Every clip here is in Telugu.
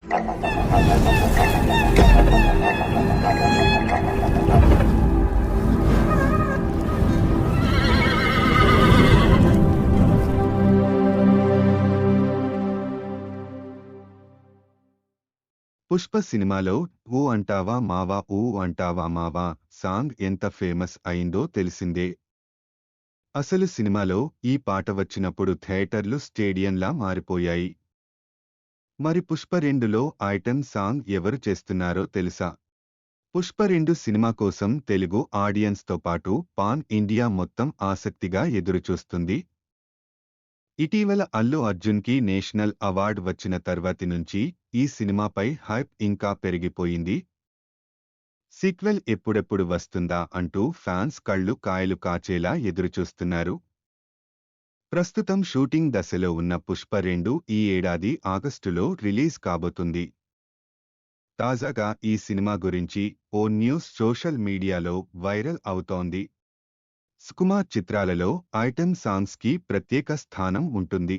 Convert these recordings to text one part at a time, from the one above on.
పుష్ప సినిమాలో ఊ అంటావా మావా ఊ అంటావా మావా సాంగ్ ఎంత ఫేమస్ అయిందో తెలిసిందే. అసలు సినిమాలో ఈ పాట వచ్చినప్పుడు థియేటర్లు స్టేడియంలా మారిపోయాయి. మరి పుష్ప రెండులో ఐటెం సాంగ్ ఎవరు చేస్తున్నారో తెలుసా? పుష్ప రెండు సినిమా కోసం తెలుగు ఆడియన్స్తో పాటు పాన్ ఇండియా మొత్తం ఆసక్తిగా ఎదురుచూస్తుంది. ఇటీవల అల్లు అర్జున్కి నేషనల్ అవార్డ్ వచ్చిన తర్వాతి నుంచి ఈ సినిమాపై హైప్ ఇంకా పెరిగిపోయింది. సీక్వెల్ ఎప్పుడెప్పుడు వస్తుందా అంటూ ఫ్యాన్స్ కళ్ళు కాయలు కాచేలా ఎదురుచూస్తున్నారు. ప్రస్తుతం షూటింగ్ దశలో ఉన్న పుష్ప రెండు ఈ ఏడాది ఆగస్టులో రిలీజ్ కాబోతుంది. తాజాగా ఈ సినిమా గురించి ఓ న్యూస్ సోషల్ మీడియాలో వైరల్ అవుతోంది. సుకుమార్ చిత్రాలలో ఐటెం సాంగ్స్కి ప్రత్యేక స్థానం ఉంటుంది.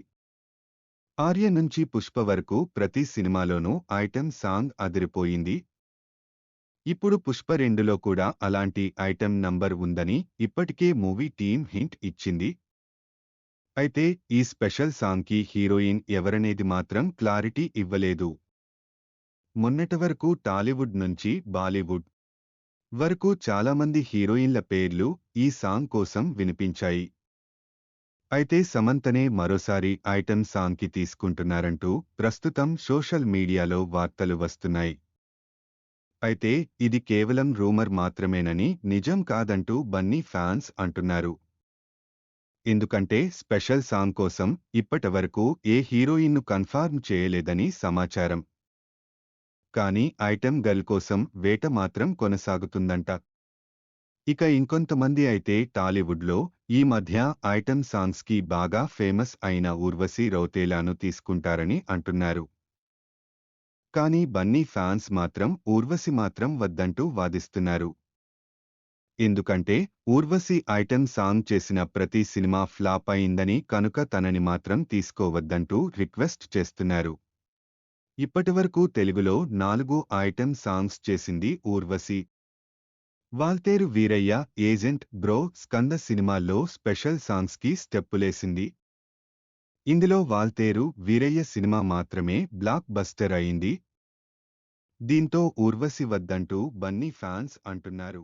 ఆర్య నుంచి పుష్ప వరకు ప్రతి సినిమాలోనూ ఐటెం సాంగ్ అదిరిపోయింది. ఇప్పుడు పుష్ప రెండులో కూడా అలాంటి ఐటెం నంబర్ ఉందని ఇప్పటికే మూవీ టీం హింట్ ఇచ్చింది. అయితే ఈ స్పెషల్ సాంగ్కి హీరోయిన్ ఎవరనేది మాత్రం క్లారిటీ ఇవ్వలేదు. మొన్నటి వరకు టాలీవుడ్ నుంచి బాలీవుడ్ వరకు చాలామంది హీరోయిన్ల పేర్లు ఈ సాంగ్ కోసం వినిపించాయి. అయితే సమంతనే మరోసారి ఐటెం సాంగ్కి తీసుకుంటున్నారంటూ ప్రస్తుతం సోషల్ మీడియాలో వార్తలు వస్తున్నాయి. అయితే ఇది కేవలం రూమర్ మాత్రమేనని, నిజం కాదంటూ బన్నీ ఫ్యాన్స్ అంటున్నారు. ఎందుకంటే స్పెషల్ సాంగ్ కోసం ఇప్పటివరకు ఏ హీరోయిన్ను కన్ఫర్మ్ చేయలేదని సమాచారం. కానీ ఐటెం గర్ల్ కోసం వేట మాత్రం కొనసాగుతుందంట. ఇక ఇంకొంతమంది అయితే టాలీవుడ్లో ఈ మధ్య ఐటెం సాంగ్స్కి బాగా ఫేమస్ అయిన ఊర్వశి రౌతేలాను తీసుకుంటారని అంటున్నారు. కానీ బన్నీ ఫ్యాన్స్ మాత్రం ఊర్వశి మాత్రం వద్దంటూ వాదిస్తున్నారు. ఎందుకంటే ఊర్వశి ఐటెం సాంగ్ చేసిన ప్రతి సినిమా ఫ్లాప్ అయిందని, కనుక తనని మాత్రం తీసుకోవద్దంటూ రిక్వెస్ట్ చేస్తున్నారు. ఇప్పటివరకు తెలుగులో 4 ఐటెం సాంగ్స్ చేసింది ఊర్వశి. వాల్తేరు వీరయ్య, ఏజెంట్, బ్రో, స్కంద సినిమాల్లో స్పెషల్ సాంగ్స్కి స్టెప్పులేసింది. ఇందులో వాల్తేరు వీరయ్య సినిమా మాత్రమే బ్లాక్ బస్టర్ అయింది. దీంతో ఊర్వశి వద్దంటూ బన్నీ ఫ్యాన్స్ అంటున్నారు.